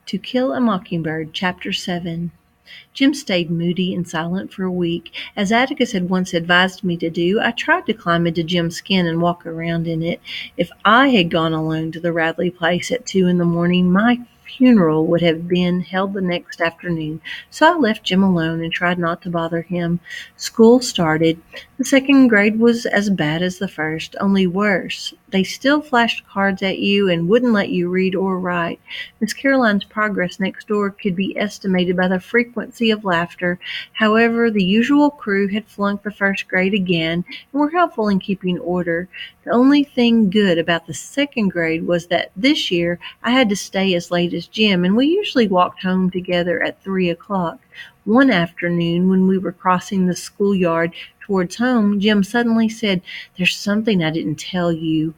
To Kill a Mockingbird, Chapter 7. Jim stayed moody and silent for a week. As Atticus had once advised me to do, I tried to climb into Jim's skin and walk around in it. If I had gone alone to the Radley place at 2 in the morning, my funeral would have been held the next afternoon, so I left Jim alone and tried not to bother him. School started. The second grade was as bad as the first, only worse. They still flashed cards at you and wouldn't let you read or write. Miss Caroline's progress next door could be estimated by the frequency of laughter. However, the usual crew had flunked the first grade again and were helpful in keeping order. The only thing good about the second grade was that this year I had to stay as late as Jim, and we usually walked home together at 3 o'clock. One afternoon, when we were crossing the schoolyard towards home, Jim suddenly said, "There's something I didn't tell you."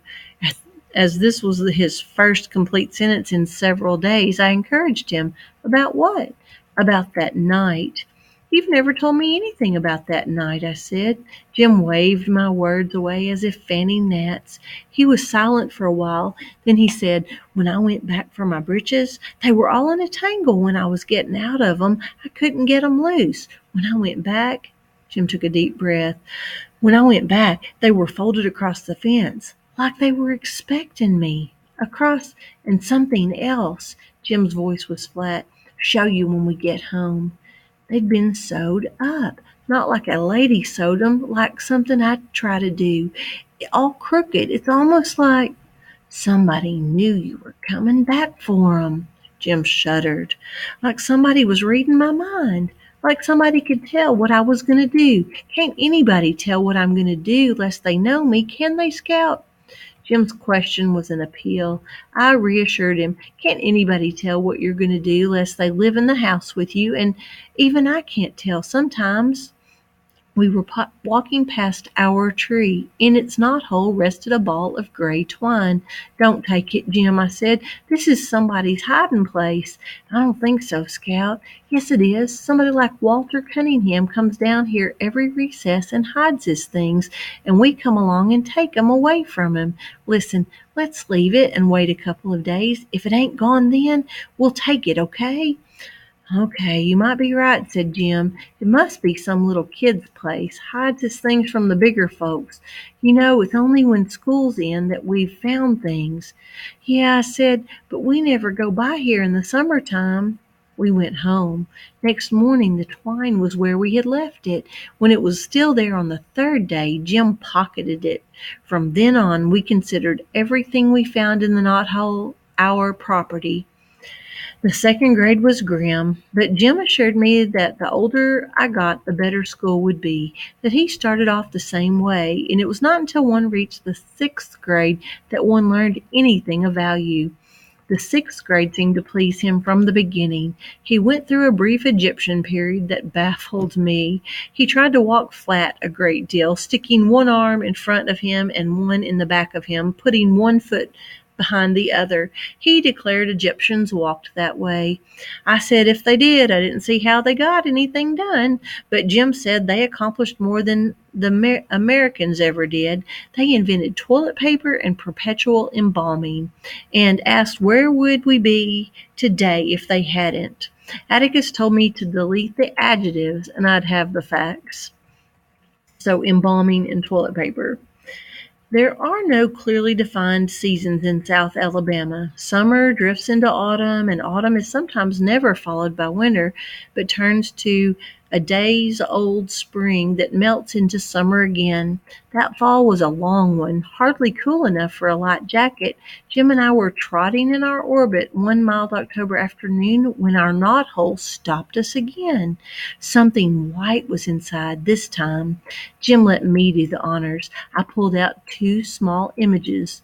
As this was his first complete sentence in several days, I encouraged him. "About what?" "About that night." "You've never told me anything about that night," I said. Jim waved my words away as if fanning gnats. He was silent for a while. Then he said, "When I went back for my breeches, they were all in a tangle when I was getting out of 'em. I couldn't get 'em loose. When I went back—" Jim took a deep breath. "When I went back, they were folded across the fence, like they were expecting me. Across and something else." Jim's voice was flat. "Show you when we get home." They'd been sewed up, not like a lady sewed 'em, like something I'd try to do. All crooked. It's almost like somebody knew you were coming back for 'em. Jim shuddered. "Like somebody was reading my mind. Like somebody could tell what I was going to do. Can't anybody tell what I'm going to do lest they know me, can they, Scout?" Jim's question was an appeal. I reassured him. "Can't anybody tell what you're going to do lest they live in the house with you, and even I can't tell sometimes." We were walking past our tree. In its knothole rested a ball of gray twine. "Don't take it, Jim," I said. "This is somebody's hiding place." "I don't think so, Scout." "Yes, it is. Somebody like Walter Cunningham comes down here every recess and hides his things, and we come along and take 'em away from him. Listen, let's leave it and wait a couple of days. If it ain't gone then, we'll take it, okay?" "Okay, you might be right," said Jim. "It must be some little kid's place. Hides his things from the bigger folks. You know, it's only when school's in that we've found things." "Yeah," I said, "but we never go by here in the summertime." We went home. Next morning the twine was where we had left it. When it was still there on the third day, Jim pocketed it. From then on we considered everything we found in the knothole our property. The second grade was grim, but Jim assured me that the older I got, the better school would be, that he started off the same way, and it was not until one reached the sixth grade that one learned anything of value. The sixth grade seemed to please him from the beginning. He went through a brief Egyptian period that baffled me. He tried to walk flat a great deal, sticking one arm in front of him and one in the back of him, putting one foot behind the other. He declared Egyptians walked that way. I said if they did, I didn't see how they got anything done, but Jim said they accomplished more than the Americans ever did. They invented toilet paper and perpetual embalming, and asked where would we be today if they hadn't. Atticus told me to delete the adjectives and I'd have the facts. So embalming and toilet paper. There are no clearly defined seasons in South Alabama. Summer drifts into autumn, and autumn is sometimes never followed by winter, but turns to a days-old spring that melts into summer again. That fall was a long one, hardly cool enough for a light jacket. Jim and I were trotting in our orbit one mild October afternoon when our knothole stopped us again. Something white was inside this time. Jim let me do the honors. I pulled out two small images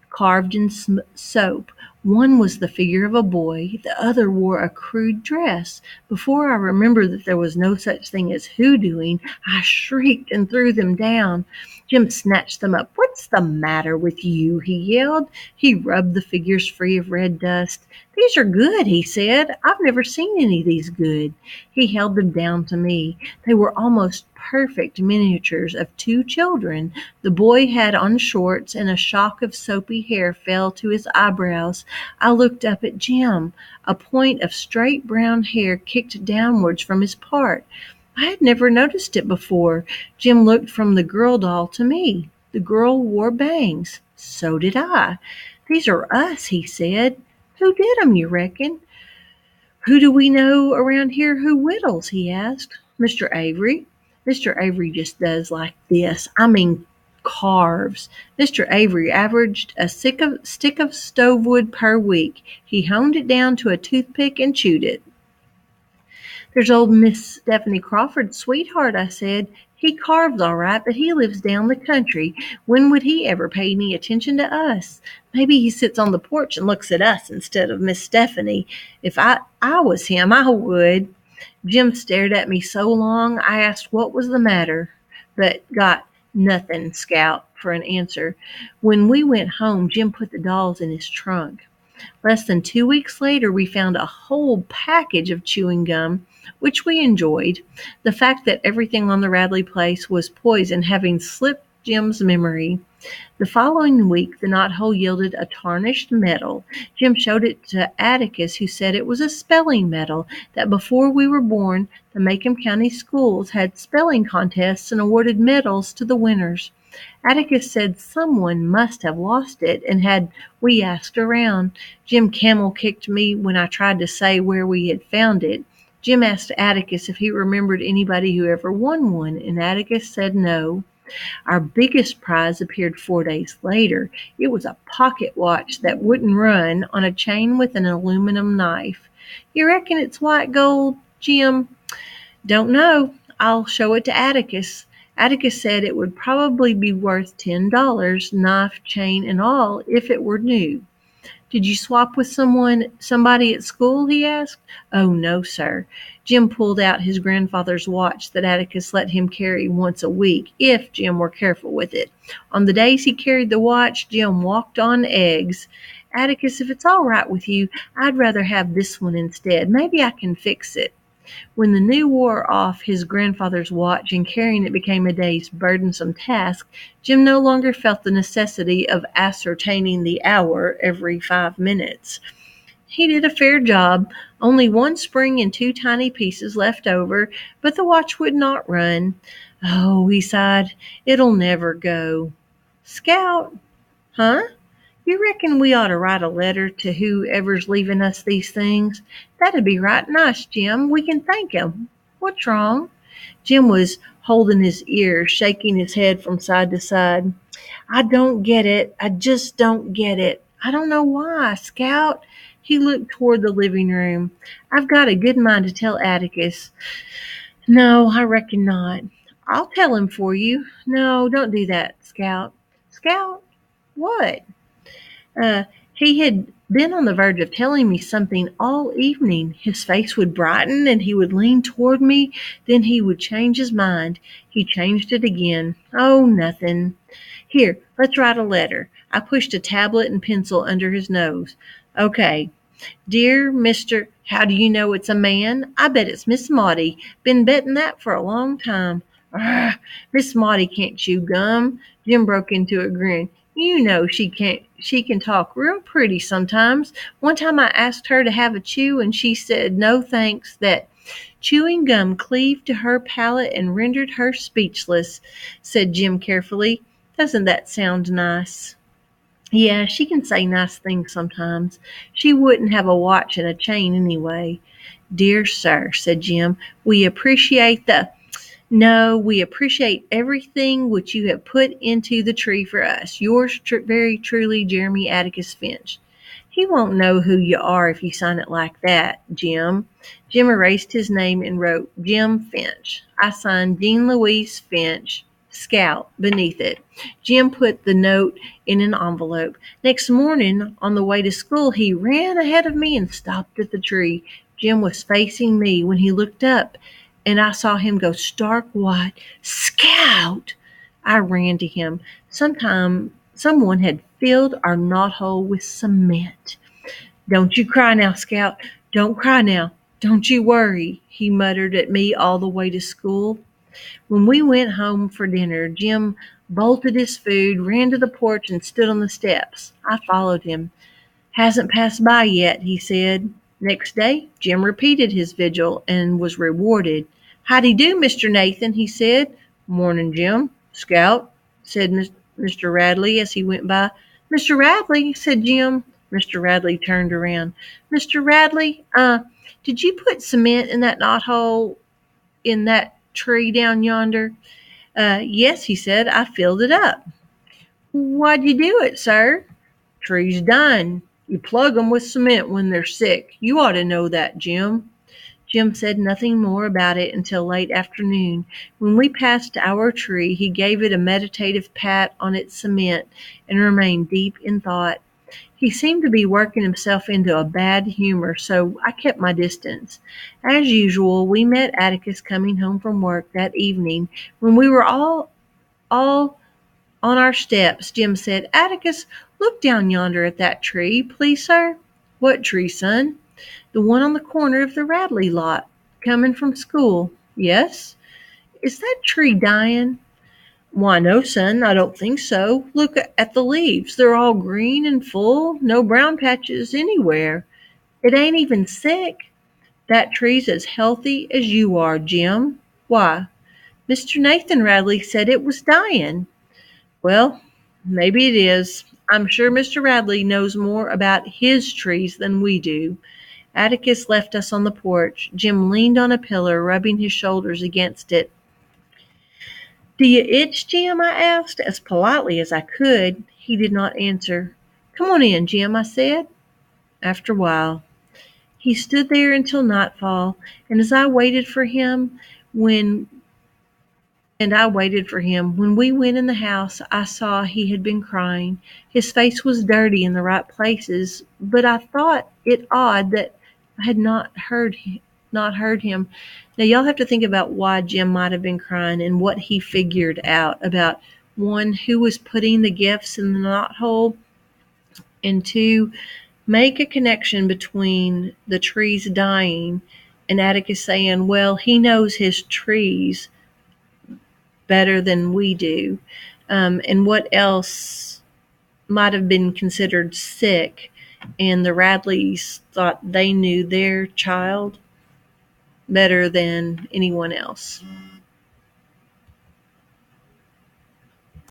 carved in soap. One was the figure of a boy, the other wore a crude dress. Before I remembered that there was no such thing as hoodooing, I shrieked and threw them down. Jim snatched them up. "What's the matter with you?" he yelled. He rubbed the figures free of red dust. "These are good," he said. "I've never seen any of these good." He held them down to me. They were almost perfect miniatures of two children. The boy had on shorts, and a shock of soapy hair fell to his eyebrows. I looked up at Jim. A point of straight brown hair kicked downwards from his part. I had never noticed it before. Jim looked from the girl doll to me. The girl wore bangs. So did I. "These are us," he said. "Who did 'em, you reckon?" "Who do we know around here who whittles?" he asked. "Mr. Avery. Mr. Avery just does like this. I mean carves. Mr. Avery averaged a stick of stove wood per week. He honed it down to a toothpick and chewed it." "There's old Miss Stephanie Crawford's sweetheart," I said. "He carves all right, but he lives down the country. When would he ever pay any attention to us? Maybe he sits on the porch and looks at us instead of Miss Stephanie. If I was him, I would." Jim stared at me so long I asked what was the matter, but got "Nothing, Scout," for an answer. When we went home, Jim put the dolls in his trunk. Less than 2 weeks later, we found a whole package of chewing gum, which we enjoyed. The fact that everything on the Radley place was poison having slipped Jim's memory. The following week, the knothole yielded a tarnished medal. Jim showed it to Atticus, who said it was a spelling medal, that before we were born, the Macomb County schools had spelling contests and awarded medals to the winners. Atticus said someone must have lost it, and had we asked around. Jim camel-kicked me when I tried to say where we had found it. Jim asked Atticus if he remembered anybody who ever won one, and Atticus said no. Our biggest prize appeared 4 days later. It was a pocket watch that wouldn't run, on a chain with an aluminum knife. "You reckon it's white gold, Jim?" "Don't know. I'll show it to Atticus." Atticus said it would probably be worth $10, knife, chain, and all, if it were new. "Did you swap with somebody at school?" he asked. "Oh, no, sir." Jim pulled out his grandfather's watch that Atticus let him carry once a week, if Jim were careful with it. On the days he carried the watch, Jim walked on eggs. "Atticus, if it's all right with you, I'd rather have this one instead. Maybe I can fix it." When the new wore off his grandfather's watch and carrying it became a day's burdensome task, Jim no longer felt the necessity of ascertaining the hour every 5 minutes. He did a fair job, only one spring and 2 tiny pieces left over, but the watch would not run. "Oh," he sighed, "it'll never go." "Scout." "Huh? You reckon we ought to write a letter to whoever's leaving us these things? That'd be right nice, Jim. We can thank him." "What's wrong?" Jim was holding his ears, shaking his head from side to side. "I don't get it. I just don't get it. I don't know why, Scout." He looked toward the living room. "I've got a good mind to tell Atticus." "No, I reckon not." "I'll tell him for you." "No, don't do that, Scout." "Scout?" "What?" He had been on the verge of telling me something all evening. His face would brighten and he would lean toward me. Then he would change his mind. He changed it again. "Oh, nothing." "Here, let's write a letter." I pushed a tablet and pencil under his nose. "Okay. Dear Mr. How do you know it's a man? I bet it's Miss Maudie. Been betting that for a long time." "Arrgh, Miss Maudie can't chew gum." Jim broke into a grin. "You know she can't. She can talk real pretty sometimes. One time I asked her to have a chew, and she said no thanks, that chewing gum cleaved to her palate and rendered her speechless," said Jim carefully. "Doesn't that sound nice?" "Yeah, she can say nice things sometimes. She wouldn't have a watch and a chain anyway." "Dear sir," said Jim, "we appreciate we appreciate everything which you have put into the tree for us. Yours very truly, Jeremy Atticus Finch." "He won't know who you are if you sign it like that, Jim." Jim erased his name and wrote Jim Finch. I signed Jean Louise Finch, Scout, beneath it. Jim put the note in an envelope. Next morning, on the way to school, he ran ahead of me and stopped at the tree. Jim was facing me when he looked up, and I saw him go stark white. "Scout!" I ran to him. Someone had filled our knothole with cement. "Don't you cry now, Scout. Don't cry now. Don't you worry," he muttered at me all the way to school. When we went home for dinner, Jim bolted his food, ran to the porch, and stood on the steps. I followed him. "Hasn't passed by yet," he said. Next day, Jim repeated his vigil and was rewarded. "Howdy do, Mr. Nathan," he said. "Morning, Jim. Scout," said Mr. Radley as he went by. "Mr. Radley," said Jim. Mr. Radley turned around. "Mr. Radley, did you put cement in that knothole in that tree down yonder?" "Yes," he said. "I filled it up." "Why'd you do it, sir?" "Trees dying. You plug 'em with cement when they're sick. You ought to know that, Jim." Jim said nothing more about it until late afternoon. When we passed our tree, he gave it a meditative pat on its cement and remained deep in thought. He seemed to be working himself into a bad humor, so I kept my distance. As usual, we met Atticus coming home from work that evening. When we were all on our steps, Jim said, "Atticus, look down yonder at that tree, please, sir." "What tree, son?" "The one on the corner of the Radley lot, coming from school." "Yes." "Is that tree dying?" "Why, no, son, I don't think so. Look at the leaves. They're all green and full, no brown patches anywhere. It ain't even sick." "That tree's as healthy as you are, Jim." "Why?" "Mr. Nathan Radley said it was dying." "Well, maybe it is. I'm sure Mr. Radley knows more about his trees than we do." Atticus left us on the porch. Jim leaned on a pillar, rubbing his shoulders against it. "Do you itch, Jim?" I asked, as politely as I could. He did not answer. "Come on in, Jim," I said. After a while, he stood there until nightfall, and I waited for him. When we went in the house, I saw he had been crying. His face was dirty in the right places, but I thought it odd that I had not heard him. Now y'all have to think about why Jim might have been crying and what he figured out about, one, who was putting the gifts in the knothole, and two, make a connection between the trees dying and Atticus saying, well, he knows his trees better than we do, and what else might have been considered sick, and the Radleys thought they knew their child better than anyone else.